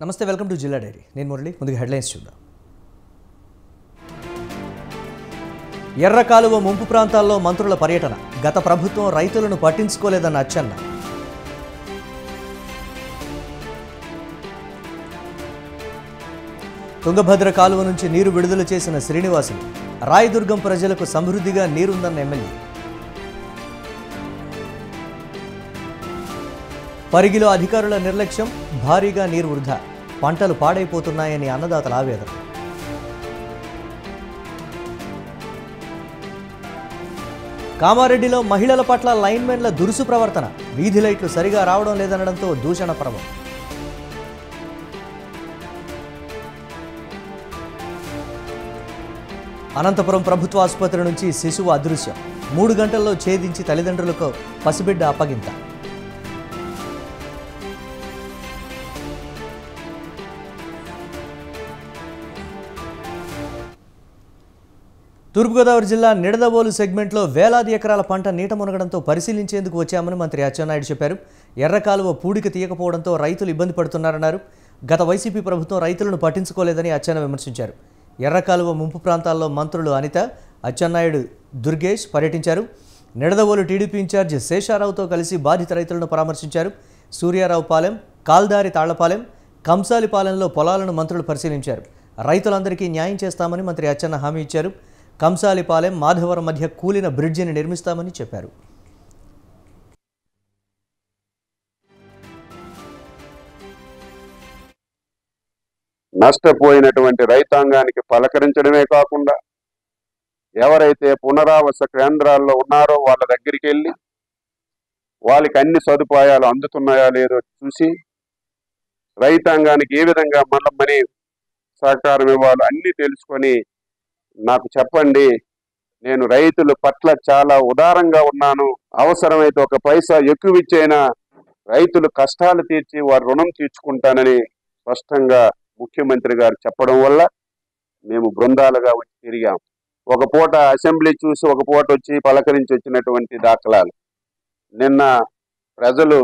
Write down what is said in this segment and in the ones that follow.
నమస్తే, welcome to జిల్లా dairy. నేను మురళి. ముందుగా హెడ్లైన్స్ చూద్దాం. ఎర్ర కాలువ ముంపు ప్రాంతాల్లో మంత్రుల పర్యటన. గత ప్రభుత్వం రైతులను పట్టించుకోలేదన్న అచ్చెన్న. తుంగభద్ర కాలువ నుంచి నీరు విడుదల చేసిన శ్రీనివాసులు. రాయదుర్గం ప్రజలకు సమృద్ధిగా నీరుందన్న ఎమ్మెల్యే. పరిగిలో అధికారుల నిర్లక్ష్యం, భారీగా నీరు వృధా, పంటలు పాడైపోతున్నాయని అన్నదాతల ఆవేదన. కామారెడ్డిలో మహిళల పట్ల లైన్మెన్ల దురుసు ప్రవర్తన. వీధి లైట్లు సరిగా రావడం లేదనడంతో దూషణ పర్వం. అనంతపురం ప్రభుత్వ ఆసుపత్రి నుంచి శిశువు అదృశ్యం. 3 గంటల్లో ఛేదించి తల్లిదండ్రులకు పసిబిడ్డ అప్పగింత. తూర్పుగోదావరి జిల్లా నిడదవోలు సెగ్మెంట్లో వేలాది ఎకరాల పంట నీట మునగడంతో పరిశీలించేందుకు వచ్చామని మంత్రి అచ్చెన్నాయుడు చెప్పారు. ఎర్ర కాలువ పూడిక తీయకపోవడంతో రైతులు ఇబ్బంది పడుతున్నారన్నారు. గత వైసీపీ ప్రభుత్వం రైతులను పట్టించుకోలేదని అచ్చెన్న విమర్శించారు. ఎర్ర కాలువ ముంపు ప్రాంతాల్లో మంత్రులు అనిత, అచ్చెన్నాయుడు, దుర్గేష్ పర్యటించారు. నిడదవోలు టీడీపీ ఇన్ఛార్జ్ శేషారావుతో కలిసి బాధిత రైతులను పరామర్శించారు. సూర్యారావుపాలెం, కాల్దారి తాళ్లపాలెం, కంసాలిపాలెంలో పొలాలను మంత్రులు పరిశీలించారు. రైతులందరికీ న్యాయం చేస్తామని మంత్రి అచ్చెన్న హామీ ఇచ్చారు. కంసాలిపాలెం, మాధవరం మధ్య కూలిన బ్రిడ్జిని నిర్మిస్తామని చెప్పారు. నష్టపోయినటువంటి రైతాంగానికి పలకరించడమే కాకుండా ఎవరైతే పునరావాస కేంద్రాల్లో ఉన్నారో వాళ్ళ దగ్గరికి వెళ్ళి వాళ్ళకి అన్ని సదుపాయాలు అందుతున్నాయా లేదో చూసి రైతాంగానికి ఏ విధంగా మళ్ళీ సహకారం ఇవ్వాలో అన్ని తెలుసుకొని నాకు చెప్పండి, నేను రైతుల పట్ల చాలా ఉదారంగా ఉన్నాను, అవసరమైతే ఒక పైసా ఎక్కువ ఇచ్చైనా రైతులు కష్టాలు తీర్చి వారి రుణం తీర్చుకుంటానని స్పష్టంగా ముఖ్యమంత్రి గారు చెప్పడం వల్ల మేము బృందాలుగా వచ్చి తిరిగాం. ఒక పూట అసెంబ్లీ చూసి ఒక పూట వచ్చి పలకరించి వచ్చినటువంటి దాఖలాలు. నిన్న ప్రజలు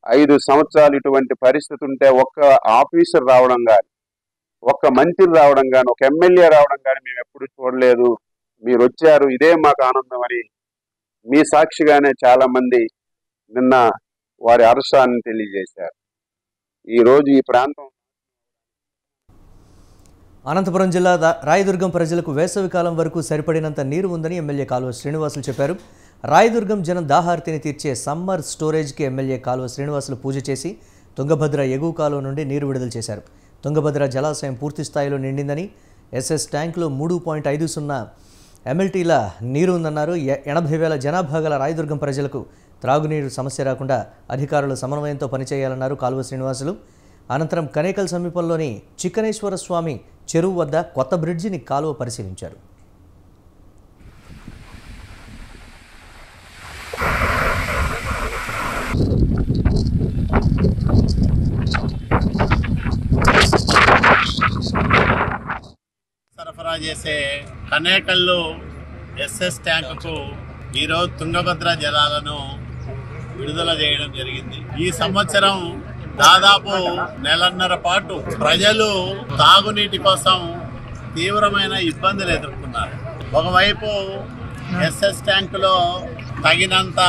5 సంవత్సరాలు ఇటువంటి పరిస్థితి ఉంటే ఒక్క ఆఫీసర్ రావడం కానీ, ఒక్క మంత్రి రావడం కానీ, ఒక ఎమ్మెల్యే రావడం కానీ మేము ఎప్పుడు చూడలేదు. మీరు వచ్చారు, ఇదే మాకు ఆనందం అని మీ సాక్షిగానే చాలా మంది నిన్న వారి హర్షాన్ని తెలియజేశారు. ఈరోజు ఈ ప్రాంతం అనంతపురం జిల్లా రాయదుర్గం ప్రజలకు వేసవి కాలం వరకు సరిపడినంత నీరు ఉందని ఎమ్మెల్యే కాలువ శ్రీనివాసులు చెప్పారు. రాయదుర్గం జనం దాహార్తిని తీర్చే సమ్మర్ స్టోరేజ్కి ఎమ్మెల్యే కాలువ శ్రీనివాసులు పూజ చేసి తుంగభద్ర ఎగువ కాలువ నుండి నీరు విడుదల చేశారు. తుంగభద్ర జలాశయం పూర్తి స్థాయిలో నిండిందని, ఎస్ఎస్ ట్యాంకులో 3.50 MLTల నీరు ఉందన్నారు. 80,000 జనాభా గల రాయదుర్గం ప్రజలకు త్రాగునీరు సమస్య రాకుండా అధికారులు సమన్వయంతో పనిచేయాలన్నారు కాలువ శ్రీనివాసులు. అనంతరం కనేకల్ సమీపంలోని చిక్కనేశ్వర స్వామి చెరువు వద్ద కొత్త బ్రిడ్జిని కాలువ పరిశీలించారు. సరఫరా చేసే కనేకల్లు ఎస్ఎస్ ట్యాంకుకు ఈరోజు తుంగభద్ర జలాలను విడుదల చేయడం జరిగింది. ఈ సంవత్సరం దాదాపు 1.5 పాటు ప్రజలు తాగునీటి కోసం తీవ్రమైన ఇబ్బందులు ఎదుర్కొన్నారు. ఒకవైపు ఎస్ఎస్ ట్యాంకులో తగినంత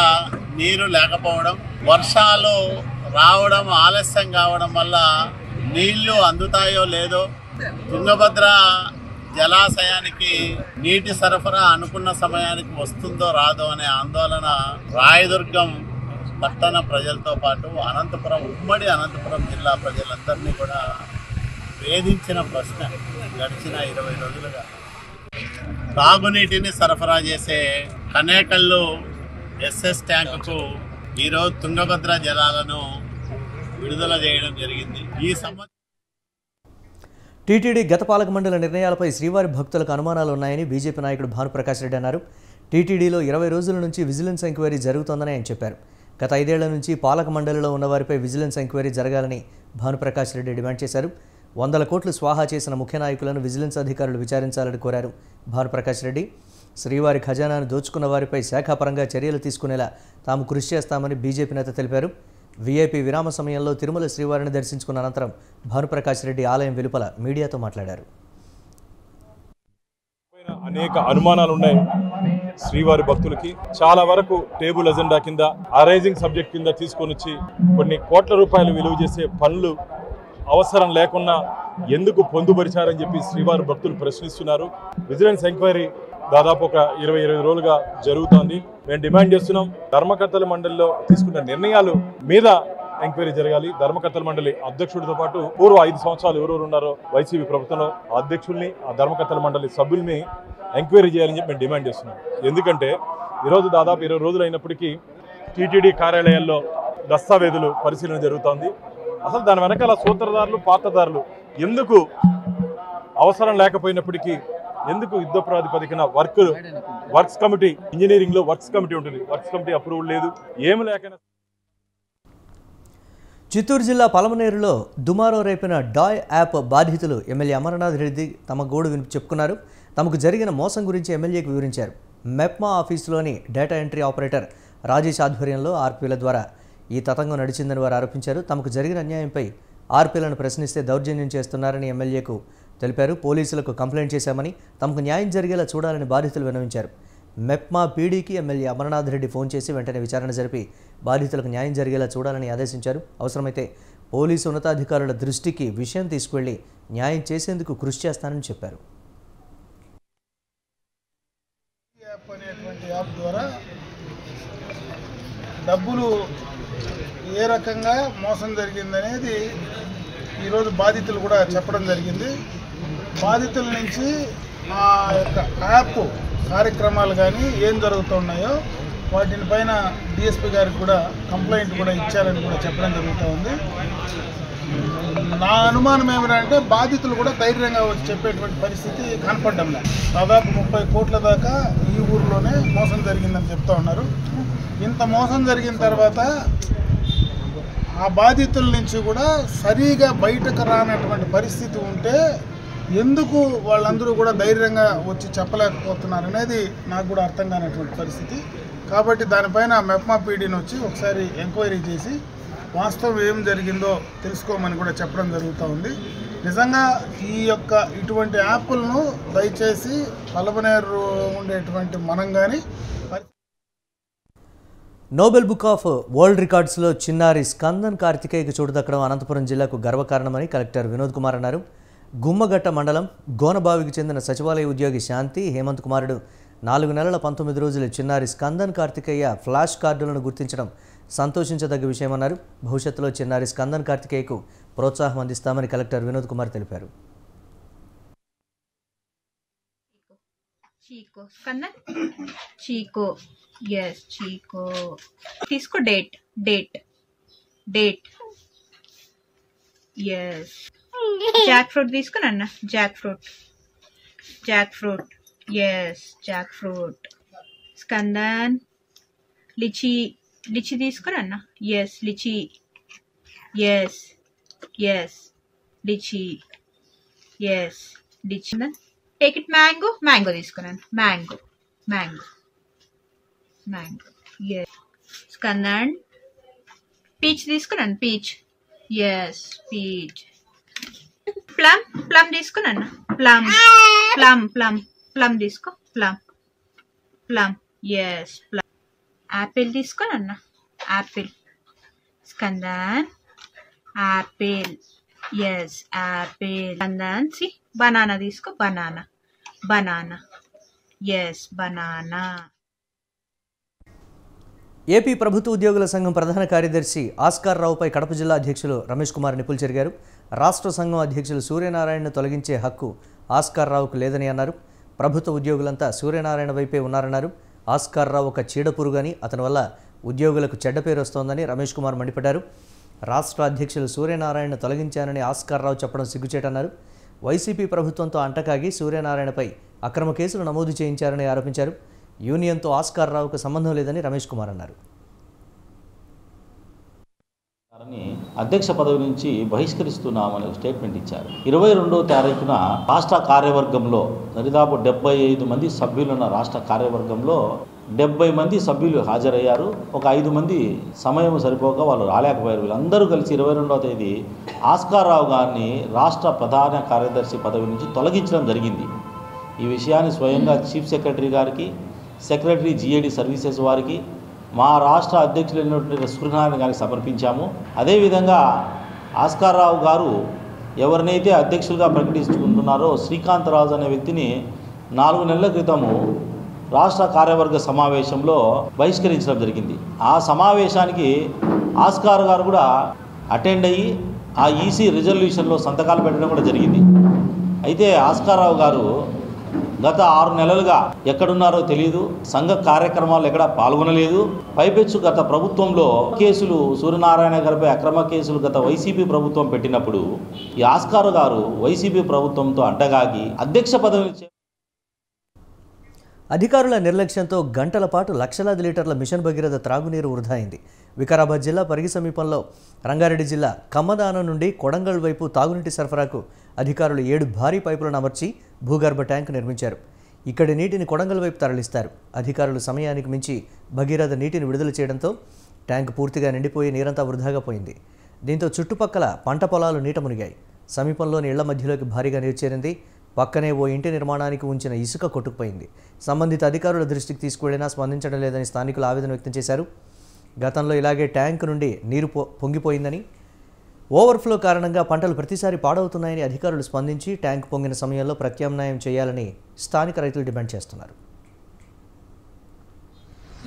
నీరు లేకపోవడం, వర్షాలు రావడం ఆలస్యం కావడం వల్ల నీళ్లు అందుతాయో లేదో, తుంగభద్ర జలాశయానికి నీటి సరఫరా అనుకున్న సమయానికి వస్తుందో రాదో అనే ఆందోళన రాయదుర్గం పట్టణ ప్రజలతో పాటు అనంతపురం, ఉమ్మడి అనంతపురం జిల్లా ప్రజలందరినీ కూడా వేధించిన ప్రశ్న గడిచిన 20 రోజులుగా. తాగునీటిని సరఫరా చేసే కనేకల్లు ఎస్ఎస్ ట్యాంకుకు ఈరోజు తుంగభద్ర జలాలను విడుదల చేయడం జరిగింది. ఈ సంవత్సరం టీటీడీ గత పాలక మండలి నిర్ణయాలపై శ్రీవారి భక్తులకు అనుమానాలు ఉన్నాయని బీజేపీ నాయకుడు భానుప్రకాష్ రెడ్డి అన్నారు. టీటీడీలో 20 రోజుల నుంచి విజిలెన్స్ ఎంక్వైరీ జరుగుతోందని ఆయన చెప్పారు. గత 5 ఏళ్ల నుంచి పాలక మండలిలో ఉన్నవారిపై విజిలెన్స్ ఎంక్వైరీ జరగాలని భానుప్రకాష్ రెడ్డి డిమాండ్ చేశారు. 100 కోట్లు స్వాహా చేసిన ముఖ్య నాయకులను విజిలెన్స్ అధికారులు విచారించాలని కోరారు భానుప్రకాష్ రెడ్డి. శ్రీవారి ఖజానాను దోచుకున్న వారిపై శాఖాపరంగా చర్యలు తీసుకునేలా తాము కృషి చేస్తామని బీజేపీ నేత తెలిపారు. వీఐపీ విరామ సమయంలో తిరుమల శ్రీవారిని దర్శించుకున్న అనంతరం భానుప్రకాష్ రెడ్డి ఆలయం వెలుపల మీడియాతో మాట్లాడారు. అనేక అనుమానాలు ఉన్నాయి శ్రీవారి భక్తులకి. చాలా వరకు టేబుల్ ఎజెండా కింద అరైజింగ్ సబ్జెక్ట్ కింద తీసుకొని వచ్చి కొన్ని కోట్ల రూపాయలు విలువ చేసే పనులు అవసరం లేకుండా ఎందుకు పొందుపరిచారని చెప్పి శ్రీవారి భక్తులు ప్రశ్నిస్తున్నారు. విజిలెన్స్ ఎంక్వైరీ దాదాపు ఒక 20 రోజులుగా జరుగుతోంది. మేము డిమాండ్ చేస్తున్నాం, ధర్మకర్తల మండలిలో తీసుకున్న నిర్ణయాలు మీద ఎంక్వైరీ జరగాలి. ధర్మకర్తల మండలి అధ్యక్షుడితో పాటు పూర్వ 5 సంవత్సరాలు ఎవరెవరు ఉన్నారో వైసీపీ ప్రభుత్వంలో అధ్యక్షుల్ని, ఆ ధర్మకర్తల మండలి సభ్యుల్ని ఎంక్వైరీ చేయాలని చెప్పి మేము డిమాండ్ చేస్తున్నాం. ఎందుకంటే ఈరోజు దాదాపు 20 రోజులు అయినప్పటికీ టీటీడీ కార్యాలయాల్లో దస్తావేజులు పరిశీలన జరుగుతోంది. అసలు దాని వెనకాల సూత్రధారులు, పాత్రధారులు ఎందుకు అవసరం లేకపోయినప్పటికీ ఎందుకు యుద్ధ ప్రాతిపదికన వర్క్స్ కమిటీ, ఇంజనీరింగ్ లో వర్క్స్ కమిటీ ఉంటుంది, వర్క్స్ కమిటీ అప్రూవల్ లేదు, ఏమి లేక. చిత్తూరు జిల్లా పలమనేరులో దుమారో రేపిన డాయ్ యాప్ బాధితులు ఎమ్మెల్యే అమర్నాథ్ రెడ్డి తమ గోడు చెప్పుకున్నారు. తమకు జరిగిన మోసం గురించి ఎమ్మెల్యేకు వివరించారు. మెప్మా ఆఫీసులోని డేటా ఎంట్రీ ఆపరేటర్ రాజేష్ ఆధ్వర్యంలో ఆర్పీల ద్వారా ఈ తతంగం నడిచిందని వారు ఆరోపించారు. తమకు జరిగిన అన్యాయంపై ఆర్పీలను ప్రశ్నిస్తే దౌర్జన్యం చేస్తున్నారని ఎమ్మెల్యేకు తెలిపారు. పోలీసులకు కంప్లైంట్ చేశామని, తమకు న్యాయం జరిగేలా చూడాలని బాధితులు విన్నవించారు. మెప్మా పీడీకి ఎమ్మెల్యే అమర్నాథ్ రెడ్డి ఫోన్ చేసి వెంటనే విచారణ జరిపి బాధితులకు న్యాయం జరిగేలా చూడాలని ఆదేశించారు. అవసరమైతే పోలీసు ఉన్నతాధికారుల దృష్టికి విషయం తీసుకువెళ్లి న్యాయం చేసేందుకు కృషి చేస్తానని చెప్పారు. యాప్ ద్వారా డబ్బులు ఏ రకంగా మోసం జరిగిందనేది ఈరోజు బాధితులు కూడా చెప్పడం జరిగింది. బాధితుల నుంచి ఆ యొక్క యాప్ కార్యక్రమాలు కానీ ఏం జరుగుతున్నాయో వాటిని పైన డిఎస్పీ గారికి కూడా కంప్లైంట్ కూడా ఇచ్చారని కూడా చెప్పడం జరుగుతూ ఉంది. నా అనుమానం ఏమిటంటే బాధితులు కూడా ధైర్యంగా వచ్చి చెప్పేటువంటి పరిస్థితి కనపడడం లేదు. దాదాపు 30 కోట్ల దాకా ఈ ఊరిలోనే మోసం జరిగిందని చెప్తా ఉన్నారు. ఇంత మోసం జరిగిన తర్వాత ఆ బాధితుల నుంచి కూడా సరిగా బయటకు రానటువంటి పరిస్థితి ఉంటే ఎందుకు వాళ్ళందరూ కూడా ధైర్యంగా వచ్చి చెప్పలేకపోతున్నారు అనేది నాకు కూడా అర్థం కానటువంటి పరిస్థితి. కాబట్టి దానిపైన మెప్మా పీడీని వచ్చి ఒకసారి ఎంక్వైరీ చేసి వాస్తవం ఏం జరిగిందో తెలుసుకోమని కూడా చెప్పడం జరుగుతూ ఉంది. నిజంగా ఈ యొక్క ఇటువంటి యాప్లను దయచేసి పలమనేరు ఉండేటువంటి మనం కానీ నోబెల్ బుక్ ఆఫ్ వరల్డ్ రికార్డ్స్లో చిన్నారి స్కందన్ కార్తికేయకు చోటు దక్కడం అనంతపురం జిల్లాకు గర్వకారణమని కలెక్టర్ వినోద్ కుమార్ అన్నారు. గుమ్మగట్ట మండలం గోనబావికి చెందిన సచివాలయ ఉద్యోగి శాంతి హేమంత్ కుమారుడు 4 నెలల 19 రోజుల చిన్నారి స్కందన్ కార్తికేయ ఫ్లాష్ కార్డులను గుర్తించడం సంతోషించదగ్గ విషయమన్నారు. భవిష్యత్తులో చిన్నారి స్కందన్ కార్తికేయకు ప్రోత్సాహం అందిస్తామని కలెక్టర్ వినోద్ కుమార్ తెలిపారు. తీసుకో డేట్ జాక్ ఫ్రూట్ తీసుకుని అన్న jack fruit jack fruit Skandan litchi తీసుకుని అన్న litchi litchi take it mango తీసుకున్నాను మ్యాంగో స్కందన్ పీచ్ తీసుకున్నాను పీచ్ ప్లమ్ తీసుకున్నాను ప్లమ్ తీసుకో ప్లమ్ యాపిల్ తీసుకున్నా apple Skandan apple Skandan banana తీసుకో బనానా బనానా ఏపీ ప్రభుత్వ ఉద్యోగుల సంఘం ప్రధాన కార్యదర్శి ఆస్కార్ రావుపై కడప జిల్లా అధ్యక్షులు రమేష్ కుమార్ నిప్పులు చెరిగారు. రాష్ట్ర సంఘం అధ్యక్షులు సూర్యనారాయణను తొలగించే హక్కు ఆస్కార్ రావుకు లేదని అన్నారు. ప్రభుత్వ ఉద్యోగులంతా సూర్యనారాయణ వైపే ఉన్నారన్నారు. ఆస్కార్ రావు ఒక చీడపురుగని, అతని వల్ల ఉద్యోగులకు చెడ్డ పేరు వస్తోందని రమేష్ కుమార్ మండిపడ్డారు. రాష్ట్ర అధ్యక్షులు సూర్యనారాయణను తొలగించానని ఆస్కార్ రావు చెప్పడం సిగ్గుచేటన్నారు. వైసీపీ ప్రభుత్వంతో అంటకాగి సూర్యనారాయణపై అక్రమ కేసులు నమోదు చేయించారని ఆరోపించారు. యూనియన్తో ఆస్కార్ రావుకు సంబంధం లేదని రమేష్ కుమార్ అన్నారు. అధ్యక్ష పదవి నుంచి బహిష్కరిస్తున్నామని స్టేట్మెంట్ ఇచ్చారు. 22వ తారీఖున రాష్ట్ర కార్యవర్గంలో దరిదాపు 75 మంది సభ్యులున్న రాష్ట్ర కార్యవర్గంలో 70 మంది సభ్యులు హాజరయ్యారు. ఒక 5 మంది సమయం సరిపోక వాళ్ళు రాలేకపోయారు. వీళ్ళందరూ కలిసి 22వ తేదీ ఆస్కార్ రావు గారిని రాష్ట్ర ప్రధాన కార్యదర్శి పదవి నుంచి తొలగించడం జరిగింది. ఈ విషయాన్ని స్వయంగా చీఫ్ సెక్రటరీ గారికి, సెక్రటరీ GAD సర్వీసెస్ వారికి, మా రాష్ట్ర అధ్యక్షులైనటువంటి సూర్యనారాయణ గారికి సమర్పించాము. అదేవిధంగా ఆస్కార్ రావు గారు ఎవరినైతే అధ్యక్షులుగా ప్రకటించుకుంటున్నారో శ్రీకాంతరాజు అనే వ్యక్తిని 4 నెలల క్రితము రాష్ట్ర కార్యవర్గ సమావేశంలో బహిష్కరించడం జరిగింది. ఆ సమావేశానికి ఆస్కార్ గారు కూడా అటెండ్ అయ్యి ఆ ఈసీ రిజల్యూషన్లో సంతకాలు పెట్టడం కూడా జరిగింది. అయితే ఆస్కార్ రావు గారు గత 6 నెలలుగా ఎక్కడున్నారో తెలియదు, సంఘ కార్యక్రమాలు ఎక్కడా పాల్గొనలేదు. పైపెచ్చు గత ప్రభుత్వంలో కేసులు, సూర్యనారాయణ గారిపై అక్రమ కేసులు గత వైసీపీ ప్రభుత్వం పెట్టినప్పుడు ఈ ఆస్కార్ గారు వైసీపీ ప్రభుత్వంతో అడ్డగాగి అధ్యక్ష పదవి. అధికారుల నిర్లక్ష్యంతో గంటల పాటు లక్షలాది లీటర్ల మిషన్ భగీరథ త్రాగునీరు వృధా అయింది. వికారాబాద్ జిల్లా పరిగి సమీపంలో రంగారెడ్డి జిల్లా కమ్మదానం నుండి కొడంగల్ వైపు తాగునీటి సరఫరాకు అధికారులు 7 భారీ పైపులను అమర్చి భూగర్భ ట్యాంకు నిర్మించారు. ఇక్కడి నీటిని కొడంగల్ వైపు తరలిస్తారు. అధికారులు సమయానికి మించి భగీరథ నీటిని విడుదల చేయడంతో ట్యాంకు పూర్తిగా నిండిపోయి నీరంతా వృధాగా పోయింది. దీంతో చుట్టుపక్కల పంట పొలాలు నీట మునిగాయి. సమీపంలోని ఇళ్ల మధ్యలోకి భారీగా నీరు చేరింది. పక్కనే ఓ ఇంటి నిర్మాణానికి ఉంచిన ఇసుక కొట్టుకుపోయింది. సంబంధిత అధికారుల దృష్టికి తీసుకువెళ్లినా స్పందించడం లేదని స్థానికులు ఆవేదన వ్యక్తం చేశారు. గతంలో ఇలాగే ట్యాంకు నుండి నీరు పొంగిపోయిందని, ఓవర్ఫ్లో కారణంగా పంటలు ప్రతిసారి పాడవుతున్నాయని అధికారులు స్పందించి ట్యాంకు పొంగిన సమయంలో ప్రత్యామ్నాయం చేయాలని స్థానిక రైతులు డిమాండ్ చేస్తున్నారు.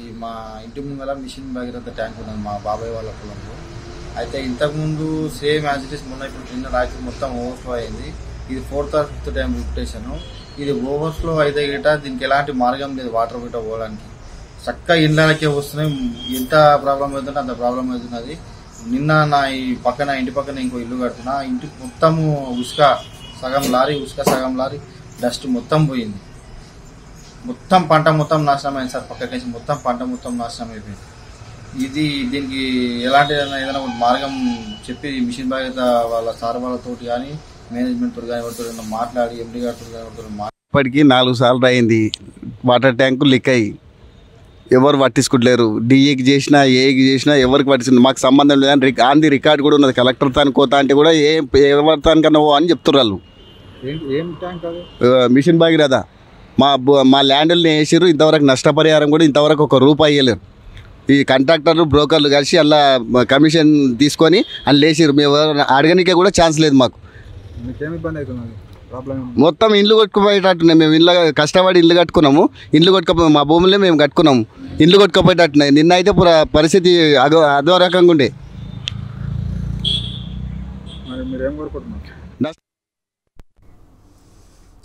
ఈ మా ఇంటి ముంగల మిషన్ భగీరథ ట్యాంక్ ఉన్నది మా బాబాయ్ వాళ్ళ పొలంలో. అయితే ఇంతకుముందు సేమ్ యాజ్ ఇట్ ఈస్ మొన్న ఇప్పుడు నిన్న రాత్రి మొత్తం ఓవర్ఫ్లో అయింది. ఇది 4th or 5th time repetition. ఇది ఓవర్ఫ్లో అయితే గిట దీనికి ఎలాంటి మార్గం లేదు వాటర్ గిట పోవడానికి. చక్కగా ఇళ్ళకే వస్తున్నాయి. ఎంత ప్రాబ్లం అవుతుందో అంత ప్రాబ్లం అవుతున్నది. నిన్న నా ఈ పక్కన ఇంటి పక్కన ఇంకో ఇల్లు కడుతున్నా, ఇంటికి మొత్తము ఉసుక సగం లారీ డస్ట్ మొత్తం పోయింది. మొత్తం పంట మొత్తం నాశనం అయింది సార్. పక్కకేసి మొత్తం పంట మొత్తం నాశనం అయిపోయింది. దీనికి ఎలాంటి ఏదైనా మార్గం చెప్పి మిషన్ బాధ్యత వాళ్ళ సార్ వాళ్ళతోటి కానీ మేనేజ్మెంట్ తోటి కానీ ఎవరితో మాట్లాడి ఎండి గారితో కానీ ఇప్పటికీ 4 సార్లు అయింది. వాటర్ ట్యాంకు లీక్ అయ్యి ఎవరు పట్టించుకుంటలేరు. డిఏకి చేసినా ఏకి చేసినా ఎవరికి పట్టించుకుంది మాకు సంబంధం లేదని ఆన్ ది రికార్డ్ కూడా ఉన్నది. కలెక్టర్ తాను కోతా అంటే కూడా ఎవరి తానికన్నా అని చెప్తున్నారు వాళ్ళు. మిషన్ భగీరథ మా ల్యాండ్ని వేసారు. ఇంతవరకు నష్టపరిహారం కూడా ఇంతవరకు ₹1 ఇవ్వలేరు. ఈ కాంట్రాక్టర్లు బ్రోకర్లు కలిసి అలా కమిషన్ తీసుకొని అని వేసారు. మేము అడగనికే కూడా ఛాన్స్ లేదు మాకు. మొత్తం ఇల్లు కొట్టుకుపోయేటట్టున్నాయి. మేము ఇల్లు కష్టపడి ఇల్లు కట్టుకున్నాము. ఇల్లు కొట్టుకుపోయి మా భూములే మేము కట్టుకున్నాము. ఇల్లు కొట్టుకుపోయేటట్టున్నాయి. నిన్న అయితే పరిస్థితి అదో రకంగా ఉండే.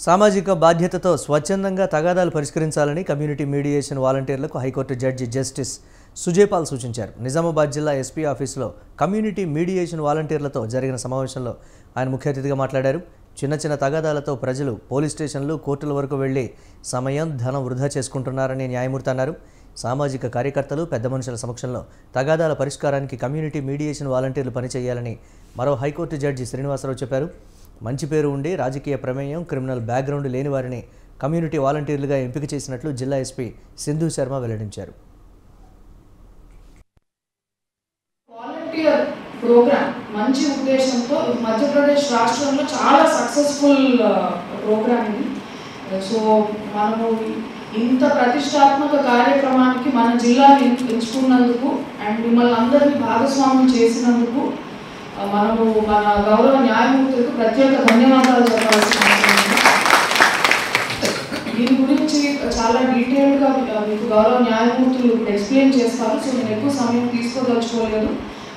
సామాజిక బాధ్యతతో స్వచ్ఛందంగా తగాదాలు పరిష్కరించాలని కమ్యూనిటీ మీడియేషన్ వాలంటీర్లకు హైకోర్టు జడ్జి జస్టిస్ సుజేపాల్ సూచించారు. నిజామాబాద్ జిల్లా ఎస్పీ ఆఫీసులో కమ్యూనిటీ మీడియేషన్ వాలంటీర్లతో జరిగిన సమావేశంలో ఆయన ముఖ్య అతిథిగా మాట్లాడారు. చిన్న తగాదాలతో ప్రజలు పోలీస్ స్టేషన్లు, కోర్టుల వరకు వెళ్లి సమయం, ధనం వృధా చేసుకుంటున్నారని న్యాయమూర్తి అన్నారు. సామాజిక కార్యకర్తలు, పెద్ద మనుషుల సమక్షంలో తగాదాల పరిష్కారానికి కమ్యూనిటీ మీడియేషన్ వాలంటీర్లు పనిచేయాలని మరో హైకోర్టు జడ్జి శ్రీనివాసరావు చెప్పారు. మంచి పేరు ఉండి రాజకీయ ప్రమేయం, క్రిమినల్ బ్యాక్గ్రౌండ్ లేని వారిని కమ్యూనిటీ వాలంటీర్లుగా ఎంపిక చేసినట్లు జిల్లా ఎస్పీ సింధు శర్మ వెల్లడించారు. వాలంటీర్ ప్రోగ్రామ్ మంచి ఉద్దేశంతో మధ్యప్రదేశ్ రాష్ట్రంలో చాలా సక్సెస్ఫుల్ ప్రోగ్రామ్ ఇది. సో మనము ఇంత ప్రతిష్టాత్మక కార్యక్రమానికి మన జిల్లాని ఎంచుకున్నందుకు అండ్ మిమ్మల్ని అందరినీ భాగస్వామ్యం చేసినందుకు మనము మన గౌరవ న్యాయమూర్తులకు ప్రత్యేక ధన్యవాదాలు చెప్పాల్సిన అవసరం ఉంది. దీని గురించి చాలా డీటెయిల్గా మీకు గౌరవ న్యాయమూర్తులు ఇప్పుడు ఎక్స్ప్లెయిన్ చేస్తారు. సో నేను ఎక్కువ సమయం తీసుకోదలుచుకోలేదు.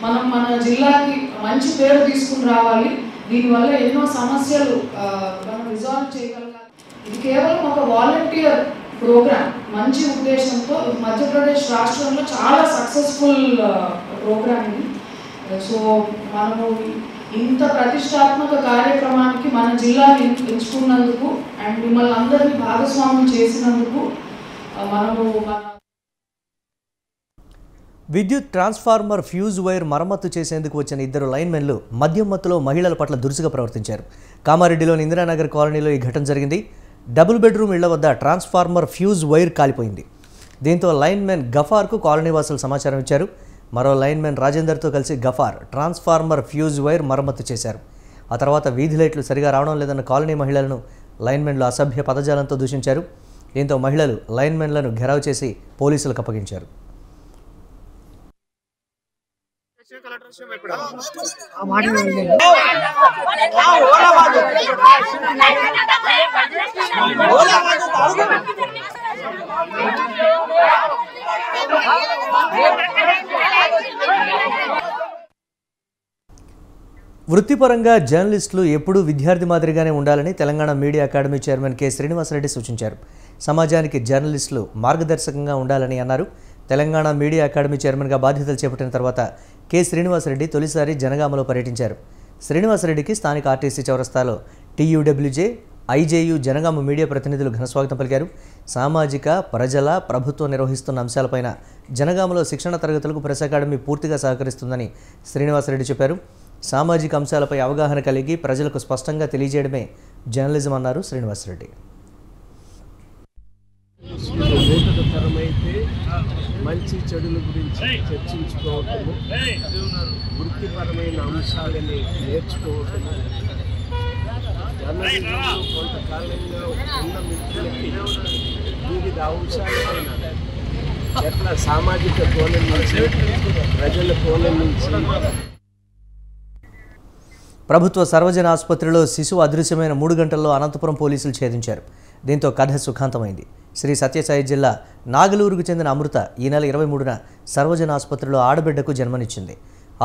మనం మన జిల్లాకి మంచి పేరు తీసుకుని రావాలి. దీనివల్ల ఎన్నో సమస్యలు మనం రిజాల్వ్ చేయగలగాలి. ఇది కేవలం ఒక వాలంటీర్ ప్రోగ్రామ్ మంచి ఉద్దేశంతో మధ్యప్రదేశ్ రాష్ట్రంలో చాలా సక్సెస్ఫుల్ ప్రోగ్రామ్ ఇది. సో మనము ఇంత ప్రతిష్టాత్మక కార్యక్రమానికి మన జిల్లాని ఎంచుకున్నందుకు అండ్ మిమ్మల్ని అందరినీ భాగస్వామ్యం చేసినందుకు మనము విద్యుత్ ట్రాన్స్ఫార్మర్ ఫ్యూజ్ వైర్ మరమ్మతు చేసేందుకు వచ్చిన 2 లైన్మెన్లు మద్యం మత్తులో మహిళల పట్ల దురుసుగా ప్రవర్తించారు. కామారెడ్డిలోని ఇందిరానగర్ కాలనీలో ఈ ఘటన జరిగింది. డబుల్ బెడ్రూమ్ ఇళ్ల వద్ద ట్రాన్స్ఫార్మర్ ఫ్యూజ్ వైర్ కాలిపోయింది. దీంతో లైన్మెన్ గఫార్కు కాలనీ వాసులు సమాచారం ఇచ్చారు. మరో లైన్మెన్ రాజేందర్తో కలిసి గఫార్ ట్రాన్స్ఫార్మర్ ఫ్యూజ్ వైర్ మరమ్మతు చేశారు. ఆ తర్వాత వీధి లైట్లు సరిగా రావడం లేదన్న కాలనీ మహిళలను లైన్మెన్లు అసభ్య పదజాలంతో దూషించారు. దీంతో మహిళలు లైన్మెన్లను ఘెరావ్ చేసి పోలీసులకు అప్పగించారు. వృత్తిపరంగా జర్నలిస్టులు ఎప్పుడూ విద్యార్థి మాదిరిగానే ఉండాలని Telangana media academy chairman K Srinivasa Reddy సూచించారు. సమాజానికి జర్నలిస్టులు మార్గదర్శకంగా ఉండాలని అన్నారు. తెలంగాణ మీడియా అకాడమీ చైర్మన్గా బాధ్యతలు చేపట్టిన తర్వాత కె శ్రీనివాసరెడ్డి తొలిసారి జనగామలో పర్యటించారు. శ్రీనివాసరెడ్డికి స్థానిక ఆర్టీసీ చౌరస్తాలో టీయూడబ్ల్యూజే, ఐజేయు జనగామ మీడియా ప్రతినిధులు ఘనస్వాగతం పలికారు. సామాజిక, ప్రజల, ప్రభుత్వం నిర్వహిస్తున్న అంశాలపైన జనగామలో శిక్షణ తరగతులకు ప్రెస్ అకాడమీ పూర్తిగా సహకరిస్తుందని శ్రీనివాసరెడ్డి చెప్పారు. సామాజిక అంశాలపై అవగాహన కలిగి ప్రజలకు స్పష్టంగా తెలియజేయడమే జర్నలిజం అన్నారు శ్రీనివాసరెడ్డి. తరమైతే మంచి చెడుల గురించి చర్చించుకోవటము, వృత్తిపరమైన అంశాలని నేర్చుకోవటము, జర్నలిజంలో కొంతకాలంగా ఉన్న మిత్రులకి వివిధ అంశాలపైన ఎట్లా సామాజిక కోణం నుంచి, ప్రజల కోణం నుంచి. ప్రభుత్వ సర్వజన ఆసుపత్రిలో శిశువు అదృశ్యమైన 3 గంటల్లో అనంతపురం పోలీసులు ఛేదించారు. దీంతో కథ సుఖాంతమైంది. శ్రీ సత్యసాయి జిల్లా నాగలూరుకు చెందిన అమృత ఈ నెల 23న సర్వజన ఆసుపత్రిలో ఆడబిడ్డకు జన్మనిచ్చింది.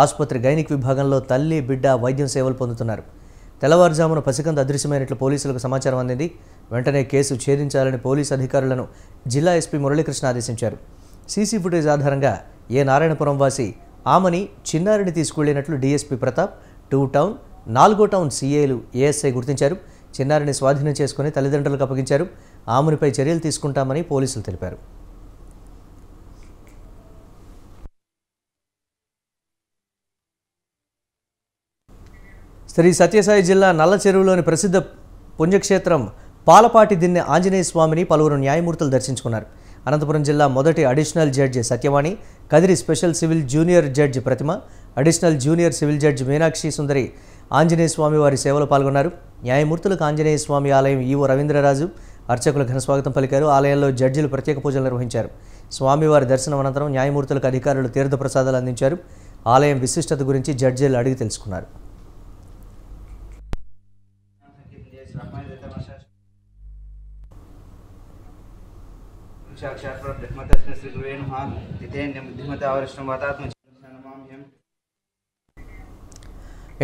ఆసుపత్రి గైనిక్ విభాగంలో తల్లి, బిడ్డ వైద్యం సేవలు పొందుతున్నారు. తెల్లవారుజామున పసికందు అదృశ్యమైనట్లు పోలీసులకు సమాచారం అందింది. వెంటనే కేసు ఛేదించాలని పోలీసు అధికారులను జిల్లా ఎస్పీ మురళీకృష్ణ ఆదేశించారు. సీసీ ఫుటేజ్ ఆధారంగా ఏ నారాయణపురం వాసి ఆమని చిన్నారిని తీసుకువెళ్లినట్లు డీఎస్పీ ప్రతాప్, 2 టౌన్, 4 టౌన్ సీఏలు, ఏఎస్ఐ గుర్తించారు. చిన్నారిని స్వాధీనం చేసుకుని తల్లిదండ్రులకు అప్పగించారు. ఆమెనిపై చర్యలు తీసుకుంటామని పోలీసులు తెలిపారు. శ్రీ సత్యసాయి జిల్లా నల్ల చెరువులోని ప్రసిద్ధ పుణ్యక్షేత్రం పాలపాటి దిన్నె ఆంజనేయ స్వామిని పలువురు న్యాయమూర్తులు దర్శించుకున్నారు. అనంతపురం జిల్లా మొదటి additional judge Satyavani, Kadiri special civil junior judge Pratima, additional junior civil judge Meenakshi Sundari Anjaneya Swamy వారి సేవలో పాల్గొన్నారు. న్యాయమూర్తులకు ఆంజనేయ స్వామి ఆలయం ఈవో రవీంద్రరాజు, అర్చకులు ఘనస్వాగతం పలికారు. ఆలయంలో జడ్జిలు ప్రత్యేక పూజలు నిర్వహించారు. స్వామివారి దర్శనం అనంతరం న్యాయమూర్తులకు అధికారులు తీర్థప్రసాదాలు అందించారు. ఆలయం విశిష్టత గురించి జడ్జీలు అడిగి తెలుసుకున్నారు.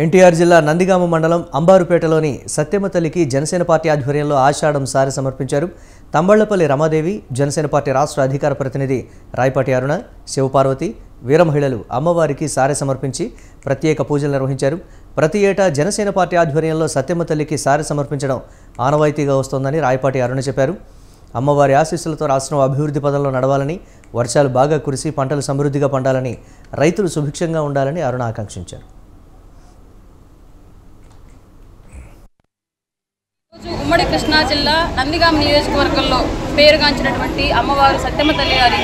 ఎన్టీఆర్ జిల్లా నందిగామ మండలం అంబారుపేటలోని సత్యమ్మ తల్లికి జనసేన పార్టీ ఆధ్వర్యంలో ఆషాఢం సారె సమర్పించారు. తంబళ్లపల్లి రమాదేవి, జనసేన పార్టీ రాష్ట్ర అధికార ప్రతినిధి రాయపాటి అరుణ, శివపార్వతి, వీర మహిళలు అమ్మవారికి సారె సమర్పించి ప్రత్యేక పూజలు నిర్వహించారు. ప్రతి ఏటా జనసేన పార్టీ ఆధ్వర్యంలో సత్యమ్మ తల్లికి సారె సమర్పించడం ఆనవాయితీగా వస్తోందని రాయపాటి అరుణ చెప్పారు. అమ్మవారి ఆశీస్సులతో రాష్ట్రం అభివృద్ధి పదంలో నడవాలని, వర్షాలు బాగా కురిసి పంటలు సమృద్ధిగా పండాలని, రైతులు సుభిక్షంగా ఉండాలని అరుణ ఆకాంక్షించారు. ఉమ్మడి కృష్ణా జిల్లా నందిగామ నియోజకవర్గంలో పేరుగాంచినటువంటి అమ్మవారు సత్యమ్మ తల్లి గారి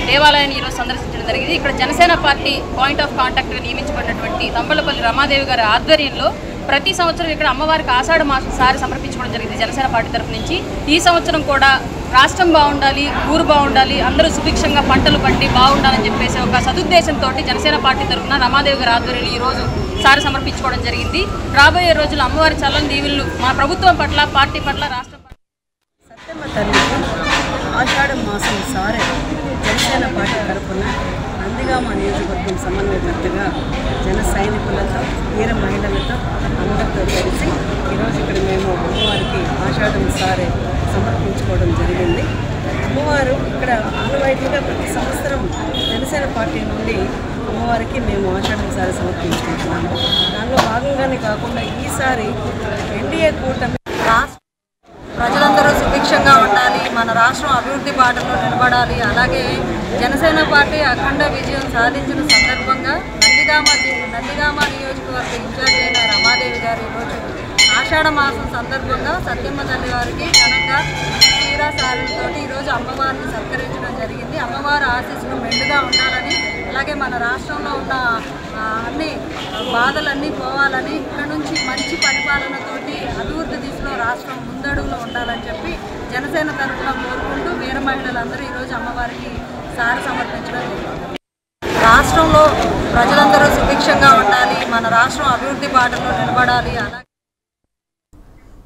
దేవాలయాన్ని ఈరోజు సందర్శించడం జరిగింది. ఇక్కడ జనసేన పార్టీ పాయింట్ ఆఫ్ కాంటాక్ట్గా నియమించబడినటువంటి తంబళ్లపల్లి రమాదేవి గారి ఆధ్వర్యంలో ప్రతి సంవత్సరం ఇక్కడ అమ్మవారికి ఆషాఢ మాసం సారి సమర్పించుకోవడం జరిగింది జనసేన పార్టీ తరఫు నుంచి. ఈ సంవత్సరం కూడా రాష్ట్రం బాగుండాలి, ఊరు బాగుండాలి, అందరూ సుభిక్షంగా పంటలు పండి బాగుండాలని చెప్పేసి ఒక సదుద్దేశంతో జనసేన పార్టీ తరఫున రమాదేవి గారి ఆధ్వర్యంలో ఈరోజు సారి సమర్పించుకోవడం జరిగింది. రాబోయే రోజులు అమ్మవారి చల్లని దీవులు మన ప్రభుత్వం పట్ల, పార్టీ పట్ల, రాష్ట్రం పట్ల. సత్యమ్మ తల్లికి ఆషాఢ మాసం సారె జనసేన పార్టీ తరఫున నందిగామ నియోజకవర్గం సమన్వయకర్తగా జన సైనికులతో, వీర మహిళలతో అందరితో కలిసి ఈరోజు ఇక్కడ మేము అమ్మవారికి ఆషాఢం సారె సమర్పించుకోవడం జరిగింది. అమ్మవారు ఇక్కడ ఆనవాయితీగా ప్రతి సంవత్సరం జనసేన పార్టీ నుండి అమ్మవారికి మేము ఆషాఢం సారె సమర్పించుకుంటున్నాము. దానిలో భాగంగానే కాకుండా ఈసారి ఎన్డీఏ కూటమి ప్రజలందరూ సుభిక్షంగా ఉండాలి, మన రాష్ట్రం అభివృద్ధి బాటలో నిలబడాలి, అలాగే జనసేన పార్టీ అఖండ విజయం సాధించిన సందర్భంగా నందిగామ నియోజకవర్గ ఇన్ఛార్జ్ అయిన రమాదేవి గారు ఈరోజు ఆషాఢ మాసం సందర్భంగా సత్యమ్మ తల్లి వారికి ఘనంగా క్షీర సారులతో ఈరోజు అమ్మవారిని సత్కరించడం జరిగింది. అమ్మవారి ఆశీస్సులు మెండుగా ఉండాలని, అలాగే మన రాష్ట్రంలో ఉన్న అన్ని బాధలన్నీ పోవాలని, ఇక్కడ నుంచి మంచి పరిపాలనతోటి అభివృద్ధి దిశలో రాష్ట్రం ముందడుగులో ఉండాలని చెప్పి జనసేన తరఫున కోరుకుంటూ వీర మహిళలందరూ ఈరోజు అమ్మవారికి సారి సమర్పించడం జరిగింది. రాష్ట్రంలో ప్రజలందరూ సుభిక్షంగా ఉండాలి, మన రాష్ట్రం అభివృద్ధి బాటలో నిలబడాలి. అలాగే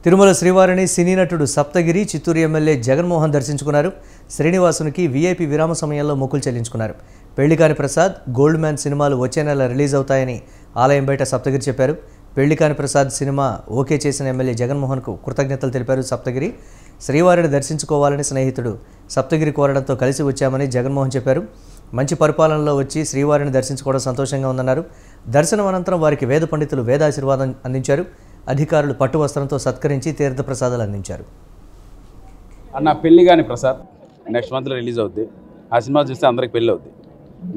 తిరుమల శ్రీవారిని సినీ నటుడు సప్తగిరి, చిత్తూరు ఎమ్మెల్యే జగన్మోహన్ దర్శించుకున్నారు. శ్రీనివాసునికి వీఐపీ విరామ సమయంలో మొక్కులు చెల్లించుకున్నారు. పెళ్లికాని ప్రసాద్, గోల్డ్ మ్యాన్ సినిమాలు వచ్చే నెల రిలీజ్ అవుతాయని ఆలయం బయట సప్తగిరి చెప్పారు. పెళ్లికాని ప్రసాద్ సినిమా ఓకే చేసిన ఎమ్మెల్యే జగన్మోహన్కు కృతజ్ఞతలు తెలిపారు సప్తగిరి. శ్రీవారిని దర్శించుకోవాలని స్నేహితుడు సప్తగిరి కోరడంతో కలిసి వచ్చామని జగన్మోహన్ చెప్పారు. మంచి పరిపాలనలో వచ్చి శ్రీవారిని దర్శించుకోవడం సంతోషంగా ఉందన్నారు. దర్శనం అనంతరం వారికి వేద పండితులు వేదాశీర్వాదం అందించారు. అధికారులు పట్టు వస్త్రంతో సత్కరించి తీర్థప్రసాదాలు అందించారు. అన్న పెళ్లిగాని ప్రసాద్ నెక్స్ట్ మంత్లో రిలీజ్ అవుద్ది. ఆ సినిమా చూస్తే అందరికి పెళ్ళి అవుద్ది.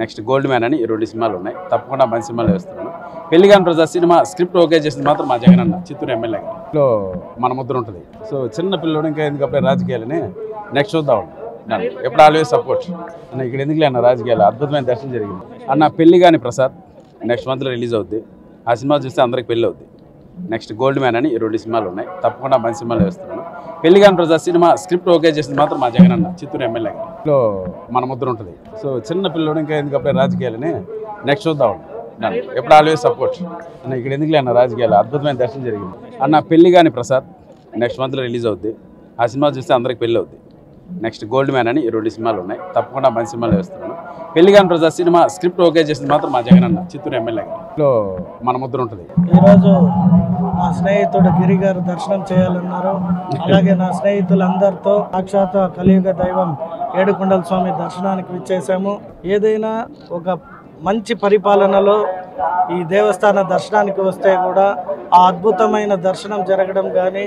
నెక్స్ట్ గోల్డ్ మ్యాన్ అని 2 సినిమాలు ఉన్నాయి, తప్పకుండా మంచి సినిమాలు వేస్తున్నాను. పెళ్లిగాని ప్రసాద్ సినిమా స్క్రిప్ట్ ఓకే చేసింది మాత్రం మా జగన్ అన్న, చిత్తూరు ఎమ్మెల్యే గారిలో మన ముద్ర ఉంటుంది. సో చిన్న పిల్లడు ఇంకా ఎందుకు అప్పుడే రాజకీయాలని నెక్స్ట్ చూద్దాం నన్ను ఎప్పుడు ఆల్వేస్ సపోర్ట్ అన్న. ఇక్కడ ఎందుకు అన్న రాజకీయాలు, అద్భుతమైన దర్శనం జరిగింది. అన్న పెళ్లిగాని ప్రసాద్ నెక్స్ట్ మంత్లో రిలీజ్ అవుద్ది. ఆ సినిమా చూస్తే అందరికి పెళ్ళి అవుద్ది. నెక్స్ట్ గోల్డ్ మ్యాన్ అని 2 సినిమాలు ఉన్నాయి, తప్పకుండా మంచి సినిమాలు వేస్తున్నాను. పెళ్లిగాని ప్రసాద్ సినిమా స్క్రిప్ట్ ఓకే చేసింది మాత్రం మా జగన్ అన్న, చిత్తూరు ఎమ్మెల్యే గారిలో మన ముద్ర ఉంటుంది. సో చిన్న పిల్లడు ఇంకా ఎందుకు అప్పుడే రాజకీయాలని నెక్స్ట్ చూద్దాం నన్ను ఎప్పుడు ఆల్వేస్ సపోర్ట్ అన్న. ఇక్కడ ఎందుకు అన్న రాజకీయాలు, అద్భుతమైన దర్శనం జరిగింది. అన్న పెళ్లిగాని ప్రసాద్ నెక్స్ట్ మంత్లో రిలీజ్ అవుద్ది. ఆ సినిమా చూస్తే అందరికి పెళ్ళి అవుద్ది. నెక్స్ట్ గోల్డ్ మ్యాన్ అని 2 సినిమాలు ఉన్నాయి, తప్పకుండా మంచి సినిమాలు వేస్తున్నాను. పెళ్లిగాని ప్రసాద్ సినిమా స్క్రిప్ట్ ఓకే చేసింది మాత్రం మా జగన్ అన్న, చిత్తూరు ఎమ్మెల్యే గారిలో మన ముద్ర ఉంటుంది. ఈరోజు మా స్నేహితుడు గిరి గారు దర్శనం చేయాలన్నారు. అలాగే నా స్నేహితులందరితో సాక్షాత్ కలియుగ దైవం ఏడుకొండల స్వామి దర్శనానికి విచ్చేసాము. ఏదైనా ఒక మంచి పరిపాలనలో ఈ దేవస్థాన దర్శనానికి వస్తే కూడా ఆ అద్భుతమైన దర్శనం జరగడం కానీ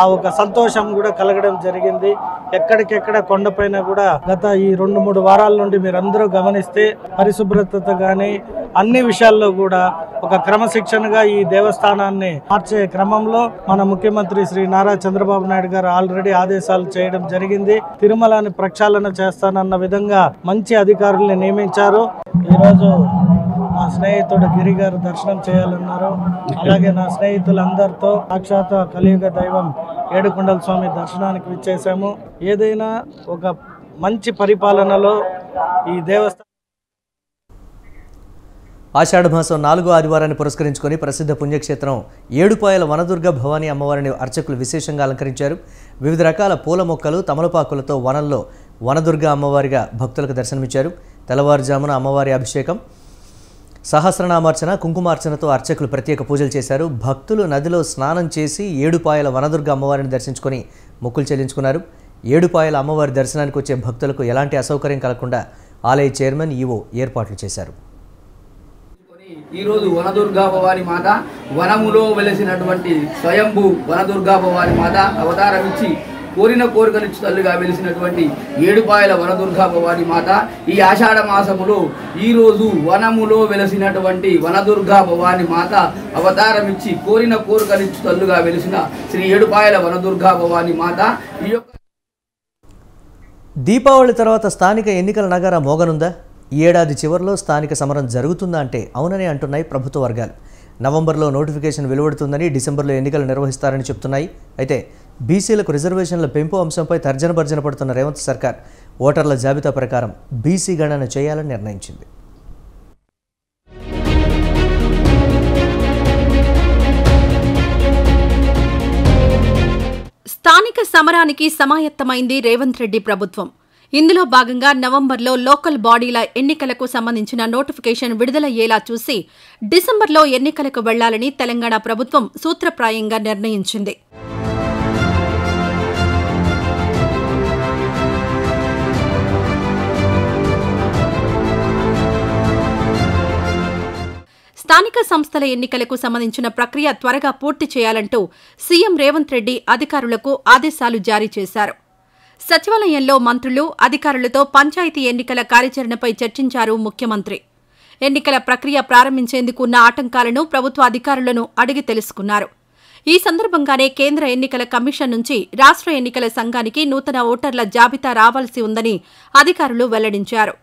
ఆ ఒక సంతోషం కూడా కలగడం జరిగింది. ఎక్కడికెక్కడ కొండపైన కూడా గత ఈ 2-3 వారాల నుండి మీరందరూ గమనిస్తే పరిశుభ్రత కానీ అన్ని విషయాల్లో కూడా ఒక క్రమశిక్షణగా ఈ దేవస్థానాన్ని మార్చే క్రమంలో మన ముఖ్యమంత్రి శ్రీ నారా చంద్రబాబు నాయుడు గారు ఆల్రెడీ ఆదేశాలు చేయడం జరిగింది. తిరుమలని ప్రక్షాళన చేస్తానన్న విధంగా మంచి అధికారుల్ని నియమించారు. ఈరోజు మా స్నేహితుడు గిరి గారు దర్శనం చేయాలన్నారు. అలాగే నా స్నేహితులందరితో సాక్షాత్ కలియుగ దైవం ఏడుకొండల స్వామి దర్శనానికి విచ్చేసాము. ఏదైనా ఒక మంచి పరిపాలనలో ఈ దేవస్థానం ఆషాఢమాసం 4వ ఆదివారాన్ని పురస్కరించుకొని ప్రసిద్ధ పుణ్యక్షేత్రం ఏడుపాయల వనదుర్గ భవానీ అమ్మవారిని అర్చకులు విశేషంగా అలంకరించారు. వివిధ రకాల పూల మొక్కలు, తమలపాకులతో వనంలో వనదుర్గ అమ్మవారిగా భక్తులకు దర్శనమిచ్చారు. తెల్లవారుజామున అమ్మవారి అభిషేకం, సహస్రనామార్చన, కుంకుమార్చనతో అర్చకులు ప్రత్యేక పూజలు చేశారు. భక్తులు నదిలో స్నానం చేసి ఏడుపాయల వనదుర్గ అమ్మవారిని దర్శించుకొని మొక్కులు చెల్లించుకున్నారు. ఏడుపాయల అమ్మవారి దర్శనానికి వచ్చే భక్తులకు ఎలాంటి అసౌకర్యం కలగకుండా ఆలయ చైర్మన్ ఈవో ఏర్పాట్లు చేశారు. ఈరోజు వనదుర్గా భవాని మాత వనములో వెలిసినటువంటి స్వయంభూ వనదుర్గా భవాని మాత అవతారం ఇచ్చి కోరిన కోరికనిచ్చు తల్లిగా వెలిసినటువంటి ఏడుపాయల వనదుర్గా భవాని మాత ఈ ఆషాఢ మాసములో ఈరోజు వనములో వెలిసినటువంటి వనదుర్గా భవాని మాత అవతారం ఇచ్చి కోరిన కోరికనిచ్చు తల్లిగా వెలిసిన శ్రీ ఏడుపాయల వనదుర్గా భవాని మాత ఈ యొక్క దీపావళి తర్వాత స్థానిక ఎన్నికల నగారా మోగనుందా? ఈ ఏడాది చివరిలో స్థానిక సమరం జరుగుతుందా అంటే అవునని అంటున్నాయి ప్రభుత్వ వర్గాలు. నవంబర్లో నోటిఫికేషన్ వెలువడుతుందని, డిసెంబర్లో ఎన్నికలు నిర్వహిస్తారని చెప్తున్నాయి. అయితే బీసీలకు రిజర్వేషన్ల పెంపు అంశంపై తర్జన భర్జన పడుతున్న రేవంత్ సర్కార్ ఓటర్ల జాబితా ప్రకారం బీసీ గణన చేయాలని నిర్ణయించింది. స్థానిక సమరానికి సమాయత్తమైంది రేవంత్ రెడ్డి ప్రభుత్వం. ఇందులో భాగంగా నవంబర్లో లోకల్ బాడీల ఎన్నికలకు సంబంధించిన నోటిఫికేషన్ విడుదలయ్యేలా చూసి డిసెంబర్లో ఎన్నికలకు వెళ్లాలని తెలంగాణ ప్రభుత్వం సూత్రప్రాయంగా నిర్ణయించింది. స్థానిక సంస్థల ఎన్నికలకు సంబంధించిన ప్రక్రియ త్వరగా పూర్తి చేయాలంటూ సీఎం రేవంత్ రెడ్డి అధికారులకు ఆదేశాలు జారీ చేశారు. సచివాలయంలో మంత్రులు, అధికారులతో పంచాయతీ ఎన్నికల కార్యాచరణపై చర్చించారు ముఖ్యమంత్రి. ఎన్నికల ప్రక్రియ ప్రారంభించేందుకు ఉన్న ఆటంకాలను ప్రభుత్వ అధికారులను అడిగి తెలుసుకున్నారు. ఈ సందర్భంగానే కేంద్ర ఎన్నికల కమిషన్ నుంచి రాష్ట్ర ఎన్నికల సంఘానికి నూతన ఓటర్ల జాబితా రావాల్సి ఉందని అధికారులు వెల్లడించారు.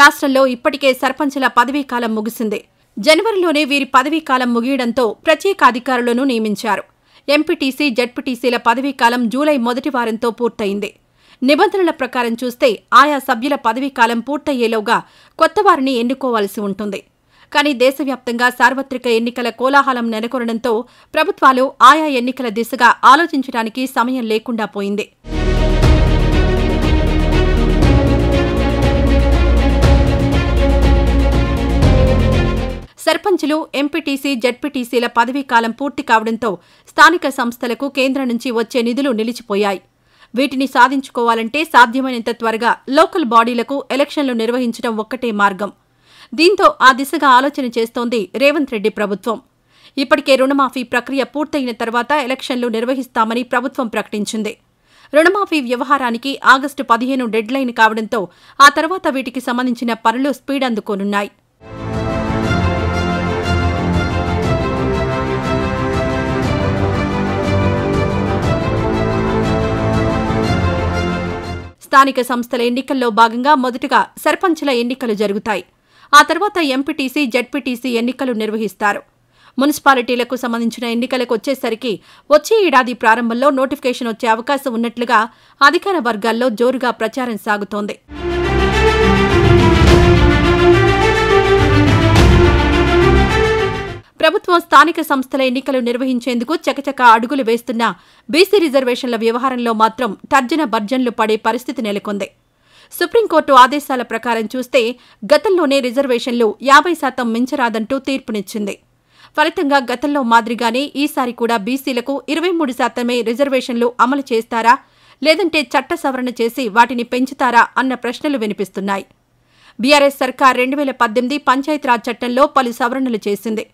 రాష్ట్రంలో ఇప్పటికే సర్పంచుల పదవీకాలం ముగిసింది. జనవరిలోనే వీరి పదవీకాలం ముగియడంతో ప్రత్యేక అధికారులను నియమించారు. ఎంపీటీసీ, జడ్పీటీసీల పదవీకాలం జూలై మొదటి వారంతో పూర్తయింది. నిబంధనల ప్రకారం చూస్తే ఆయా సభ్యుల పదవీకాలం పూర్తయ్యేలోగా కొత్తవారిని ఎన్నుకోవాల్సి ఉంటుంది. కానీ దేశవ్యాప్తంగా సార్వత్రిక ఎన్నికల కోలాహలం నెలకొనడంతో ప్రభుత్వాలు ఆయా ఎన్నికల దిశగా ఆలోచించడానికి సమయం లేకుండా పోయింది. సర్పంచులు, ఎంపీటీసీ, జడ్పీటీసీల పదవీకాలం పూర్తి కావడంతో స్థానిక సంస్థలకు కేంద్రం నుంచి వచ్చే నిధులు నిలిచిపోయాయి. వీటిని సాధించుకోవాలంటే సాధ్యమైనంత త్వరగా లోకల్ బాడీలకు ఎలక్షన్లు నిర్వహించడం ఒక్కటే మార్గం. దీంతో ఆ దిశగా ఆలోచన చేస్తోంది రేవంత్ రెడ్డి ప్రభుత్వం. ఇప్పటికే రుణమాఫీ ప్రక్రియ పూర్తయిన తర్వాత ఎలక్షన్లు నిర్వహిస్తామని ప్రభుత్వం ప్రకటించింది. రుణమాఫీ వ్యవహారానికి ఆగస్టు 15 డెడ్లైన్ కావడంతో ఆ తర్వాత వీటికి సంబంధించిన పనులు స్పీడ్ అందుకోనున్నాయి. స్థానిక సంస్థల ఎన్నికల్లో భాగంగా మొదటగా సర్పంచుల ఎన్నికలు జరుగుతాయి. ఆ తర్వాత ఎంపీటీసీ, జడ్పీటీసీ ఎన్నికలు నిర్వహిస్తారు. మున్సిపాలిటీలకు సంబంధించిన ఎన్నికలకు వచ్చేసరికి వచ్చే ఏడాది ప్రారంభంలో నోటిఫికేషన్ వచ్చే అవకాశం ఉన్నట్లుగా అధికార వర్గాల్లో జోరుగా ప్రచారం సాగుతోంది. ప్రభుత్వం స్థానిక సంస్థల ఎన్నికలు నిర్వహించేందుకు చకచక అడుగులు వేస్తున్న బీసీ రిజర్వేషన్ల వ్యవహారంలో మాత్రం తర్జన భర్జనలు పడే పరిస్థితి నెలకొంది. సుప్రీంకోర్టు ఆదేశాల ప్రకారం చూస్తే గతంలోనే రిజర్వేషన్లు 50% మించరాదంటూ తీర్పునిచ్చింది. ఫలితంగా గతంలో మాదిరిగానే ఈసారి కూడా బీసీలకు 23% రిజర్వేషన్లు అమలు చేస్తారా, లేదంటే చట్ట సవరణ చేసి వాటిని పెంచుతారా అన్న ప్రశ్నలు వినిపిస్తున్నాయి. బీఆర్ఎస్ సర్కార్ 2018 పంచాయతీరాజ్ చట్టంలో పలు సవరణలు చేసింది.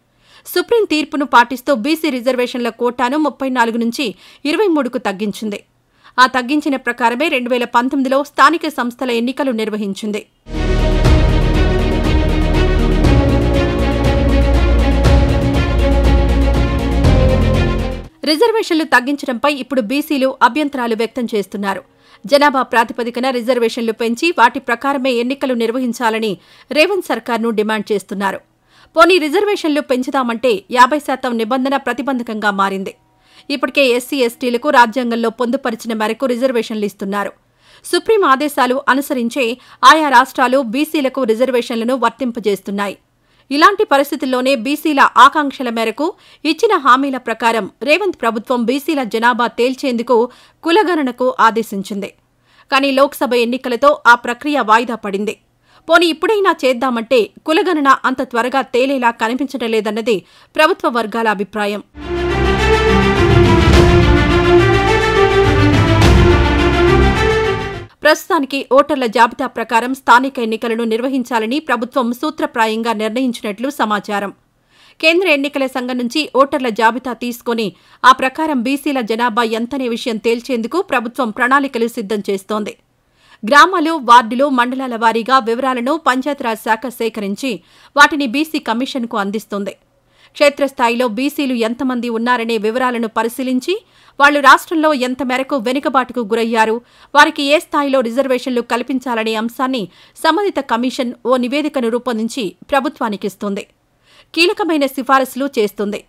సుప్రీం తీర్పును పాటిస్తూ బీసీ రిజర్వేషన్ల కోటాను 34 నుంచి 23కు తగ్గించింది. ఆ తగ్గించిన ప్రకారమే 2019లో స్థానిక సంస్థల ఎన్నికలు నిర్వహించింది. రిజర్వేషన్లు తగ్గించడంపై ఇప్పుడు బీసీలు అభ్యంతరాలు వ్యక్తం చేస్తున్నారు. జనాభా ప్రాతిపదికన రిజర్వేషన్లు పెంచి వాటి ప్రకారమే ఎన్నికలు నిర్వహించాలని రేవంత్ సర్కార్ను డిమాండ్ చేస్తున్నారు. పోనీ రిజర్వేషన్లు పెంచుదామంటే 50% నిబంధన ప్రతిబంధకంగా మారింది. ఇప్పటికే ఎస్సీ, ఎస్టీలకు రాజ్యాంగంలో పొందుపరిచిన మేరకు రిజర్వేషన్లు ఇస్తున్నారు. సుప్రీం ఆదేశాలు అనుసరించే ఆయా రాష్ట్రాలు బీసీలకు రిజర్వేషన్లను వర్తింపజేస్తున్నాయి. ఇలాంటి పరిస్థితుల్లోనే బీసీల ఆకాంక్షల మేరకు ఇచ్చిన హామీల ప్రకారం రేవంత్ ప్రభుత్వం బీసీల జనాభా తేల్చేందుకు కులగణనకు ఆదేశించింది. కానీ లోక్సభ ఎన్నికలతో ఆ ప్రక్రియ వాయిదా పడింది. పోనీ ఇప్పుడైనా చేద్దామంటే కులగణన అంత త్వరగా తేలేలా కనిపించడం లేదన్నది ప్రభుత్వ వర్గాల అభిప్రాయం. ప్రస్తుతానికి ఓటర్ల జాబితా ప్రకారం స్థానిక ఎన్నికలను నిర్వహించాలని ప్రభుత్వం సూత్రప్రాయంగా నిర్ణయించినట్లు సమాచారం. కేంద్ర ఎన్నికల సంఘం నుంచి ఓటర్ల జాబితా తీసుకుని ఆ ప్రకారం బీసీల జనాభా ఎంతనే విషయం తేల్చేందుకు ప్రభుత్వం ప్రణాళికలు సిద్ధం చేస్తోంది. గ్రామాలు, వార్డులు, మండలాల వారీగా వివరాలను పంచాయతీరాజ్ శాఖ సేకరించి వాటిని బీసీ కమిషన్కు అందిస్తుంది. క్షేత్రస్థాయిలో బీసీలు ఎంతమంది ఉన్నారనే వివరాలను పరిశీలించి వాళ్లు రాష్ట్రంలో ఎంత మేరకు వెనుకబాటుకు గురయ్యారు, వారికి ఏ స్థాయిలో రిజర్వేషన్లు కల్పించాలనే అంశాన్ని సంబంధిత కమిషన్ ఓ నివేదికను రూపొందించి ప్రభుత్వానికిస్తుంది. కీలకమైన సిఫారసులు చేస్తుంది.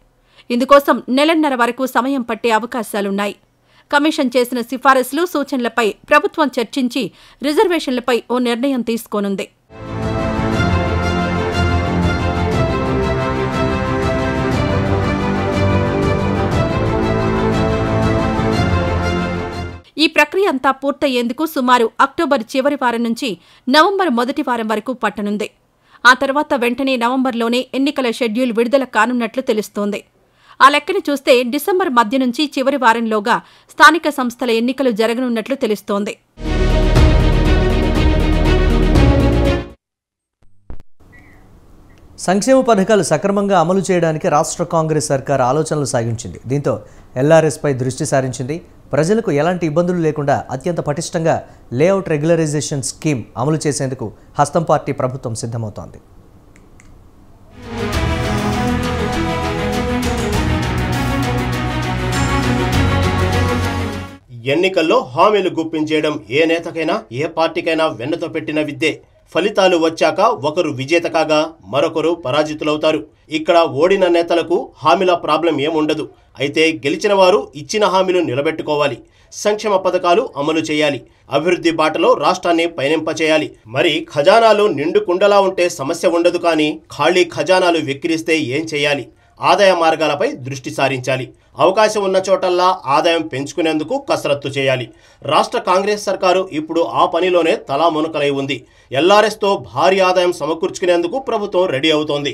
ఇందుకోసం నెలన్నర వరకు సమయం పట్టే అవకాశాలున్నాయి. కమిషన్ చేసిన సిఫారసులు, సూచనలపై ప్రభుత్వం చర్చించి రిజర్వేషన్లపై ఓ నిర్ణయం తీసుకోనుంది. ఈ ప్రక్రియ అంతా పూర్తయ్యేందుకు సుమారు అక్టోబర్ చివరి వారం నుంచి నవంబర్ మొదటి వారం వరకు పట్టనుంది. ఆ తర్వాత వెంటనే నవంబర్లోనే ఎన్నికల షెడ్యూల్ విడుదల కానున్నట్లు తెలుస్తోంది. ఆ లెక్కన చూస్తే డిసెంబర్ మధ్య నుంచి చివరి వారంలోగా స్థానిక సంస్థల ఎన్నికలు జరగనున్నట్లు తెలుస్తోంది. సంక్షేమ పథకాలు సక్రమంగా అమలు చేయడానికి రాష్ట్ర కాంగ్రెస్ సర్కార్ ఆలోచనలు సాగించింది. దీంతో ఎల్ఆర్ఎస్పై దృష్టి సారించింది. ప్రజలకు ఎలాంటి ఇబ్బందులు లేకుండా అత్యంత పటిష్టంగా లేఅవుట్ రెగ్యులరైజేషన్ స్కీమ్ అమలు చేసేందుకు హస్తం పార్టీ ప్రభుత్వం సిద్ధమవుతోంది. ఎన్నికల్లో హామీలు గుప్పించేయడం ఏ నేతకైనా ఏ పార్టీకైనా వెన్నతో పెట్టిన విద్యే. ఫలితాలు వచ్చాక ఒకరు విజేత కాగా మరొకరు పరాజితులవుతారు. ఇక్కడ ఓడిన నేతలకు హామీల ప్రాబ్లం ఏముండదు. అయితే గెలిచిన వారు ఇచ్చిన హామీలు నిలబెట్టుకోవాలి. సంక్షేమ పథకాలు అమలు చేయాలి. అభివృద్ధి బాటలో రాష్ట్రాన్ని పయనింపచేయాలి. మరి ఖజానాలు నిండు కుండలా ఉంటే సమస్య ఉండదు. కానీ ఖాళీ ఖజానాలు వెక్కిరిస్తే ఏం చేయాలి? ఆదాయ మార్గాలపై దృష్టి సారించాలి. అవకాశం ఉన్న చోటల్లా ఆదాయం పెంచుకునేందుకు కసరత్తు చేయాలి. రాష్ట్ర కాంగ్రెస్ సర్కారు ఇప్పుడు ఆ పనిలోనే తలా మునకలై ఉంది. ఎల్ఆర్ఎస్తో భారీ ఆదాయం సమకూర్చుకునేందుకు ప్రభుత్వం రెడీ అవుతోంది.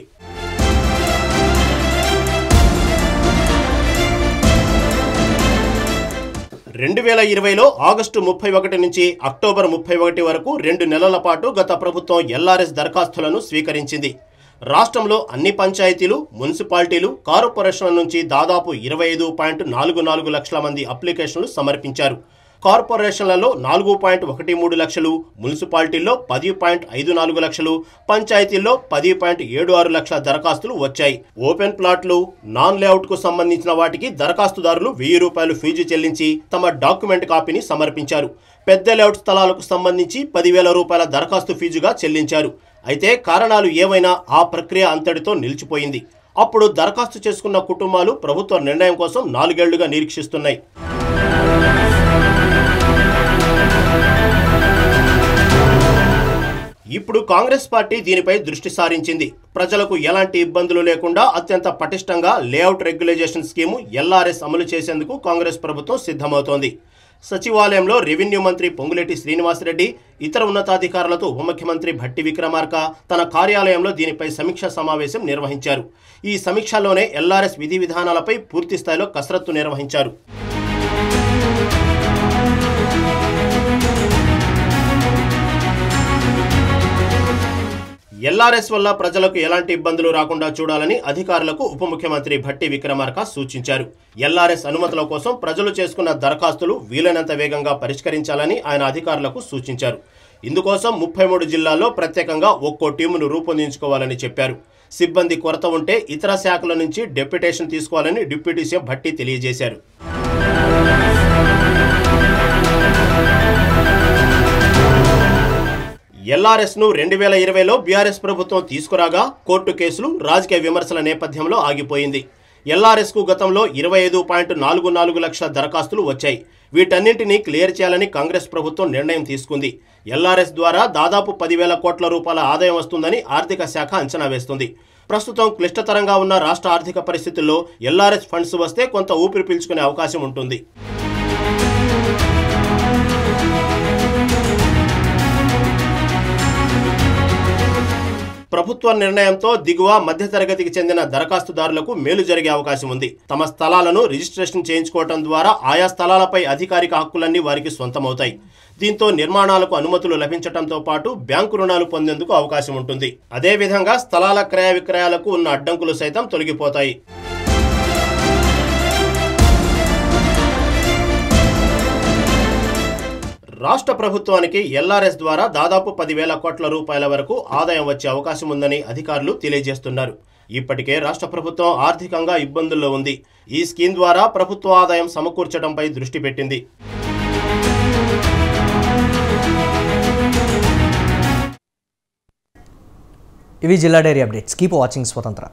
రెండు 2020లో ఆగస్టు 31 నుంచి అక్టోబర్ 31 వరకు 2 నెలల పాటు గత ప్రభుత్వం ఎల్ఆర్ఎస్ దరఖాస్తులను స్వీకరించింది. రాష్ట్రంలో అన్ని పంచాయతీలు, మున్సిపాలిటీలు, కార్పొరేషన్ల నుంచి దాదాపు 25.44 లక్షల మంది అప్లికేషన్లు సమర్పించారు. కార్పొరేషన్లలో 4.13 లక్షలు, మున్సిపాలిటీల్లో 10.54 లక్షలు, పంచాయతీల్లో 10.76 లక్షల దరఖాస్తులు వచ్చాయి. ఓపెన్ ప్లాట్లు, నాన్ లేఅవుట్కు సంబంధించిన వాటికి దరఖాస్తుదారులు ₹1000 ఫీజు చెల్లించి తమ డాక్యుమెంట్ కాపీని సమర్పించారు. పెద్ద లేఅవుట్ స్థలాలకు సంబంధించి ₹10,000 దరఖాస్తు ఫీజుగా చెల్లించారు. అయితే కారణాలు ఏవైనా ఆ ప్రక్రియ అంతటితో నిలిచిపోయింది. అప్పుడు దరఖాస్తు చేసుకున్న కుటుంబాలు ప్రభుత్వ నిర్ణయం కోసం 4 ఏళ్లుగా నిరీక్షిస్తున్నాయి. ఇప్పుడు కాంగ్రెస్ పార్టీ దీనిపై దృష్టి సారించింది. ప్రజలకు ఎలాంటి ఇబ్బందులు లేకుండా అత్యంత పటిష్టంగా లేఅవుట్ రెగ్యులైజేషన్ స్కీము ఎల్ఆర్ఎస్ అమలు చేసేందుకు కాంగ్రెస్ ప్రభుత్వం సిద్ధమవుతోంది. సచివాలయంలో రెవెన్యూ మంత్రి పొంగులేటి శ్రీనివాసరెడ్డి, ఇతర ఉన్నతాధికారులతో ఉప ముఖ్యమంత్రి భట్టి విక్రమార్క తన కార్యాలయంలో దీనిపై సమీక్షా సమావేశం నిర్వహించారు. ఈ సమీక్షలోనే ఎల్ఆర్ఎస్ విధి విధానాలపై పూర్తి స్థాయిలో కసరత్తు నిర్వహించారు. ఎల్ఆర్ఎస్ వల్ల ప్రజలకు ఎలాంటి ఇబ్బందులు రాకుండా చూడాలని అధికారులకు ఉప ముఖ్యమంత్రి భట్టి విక్రమార్క సూచించారు. ఎల్ఆర్ఎస్ అనుమతుల కోసం ప్రజలు చేసుకున్న దరఖాస్తులు వీలైనంత వేగంగా పరిష్కరించాలని ఆయన అధికారులకు సూచించారు. ఇందుకోసం 33 జిల్లాల్లో ప్రత్యేకంగా ఒక్కో టీమును రూపొందించుకోవాలని చెప్పారు. సిబ్బంది కొరత ఉంటే ఇతర శాఖల నుంచి డెప్యుటేషన్ తీసుకోవాలని డిప్యూటీ సీఎం భట్టి తెలియజేశారు. ఎల్ఆర్ఎస్ను 2020లో బీఆర్ఎస్ ప్రభుత్వం తీసుకురాగా కోర్టు కేసులు, రాజకీయ విమర్శల నేపథ్యంలో ఆగిపోయింది. ఎల్ఆర్ఎస్కు గతంలో 25.44 లక్షల దరఖాస్తులు వచ్చాయి. వీటన్నింటినీ క్లియర్ చేయాలని కాంగ్రెస్ ప్రభుత్వం నిర్ణయం తీసుకుంది. ఎల్ఆర్ఎస్ ద్వారా దాదాపు 10,000 కోట్ల రూపాయల ఆదాయం వస్తుందని ఆర్థిక శాఖ అంచనా వేస్తుంది. ప్రస్తుతం క్లిష్టతరంగా ఉన్న రాష్ట్ర ఆర్థిక పరిస్థితుల్లో ఎల్ఆర్ఎస్ ఫండ్స్ వస్తే కొంత ఊపిరి పీల్చుకునే అవకాశం ఉంటుంది. ప్రభుత్వ నిర్ణయంతో దిగువ మధ్యతరగతికి చెందిన దరఖాస్తుదారులకు మేలు జరిగే అవకాశం ఉంది. తమ స్థలాలను రిజిస్ట్రేషన్ చేయించుకోవడం ద్వారా ఆయా స్థలాలపై అధికారిక హక్కులన్నీ వారికి సొంతమవుతాయి. దీంతో నిర్మాణాలకు అనుమతులు లభించడంతో పాటు బ్యాంకు రుణాలు పొందేందుకు అవకాశం ఉంటుంది. అదేవిధంగా స్థలాల క్రయ విక్రయాలకు ఉన్న అడ్డంకులు సైతం తొలగిపోతాయి. రాష్ట్ర ప్రభుత్వానికి ఎల్ఆర్ఎస్ ద్వారా దాదాపు 10,000 కోట్ల రూపాయల వరకు ఆదాయం వచ్చే అవకాశం ఉందని అధికారులు తెలియజేస్తున్నారు. ఇప్పటికే రాష్ట్ర ప్రభుత్వం ఆర్థికంగా ఇబ్బందుల్లో ఉంది. ఈ స్కీమ్ ద్వారా ప్రభుత్వ ఆదాయం సమకూర్చడంపై దృష్టి పెట్టింది. ఇవి జిల్లా డైరీ అప్డేట్స్. కీప్ వాచింగ్ స్వతంత్ర.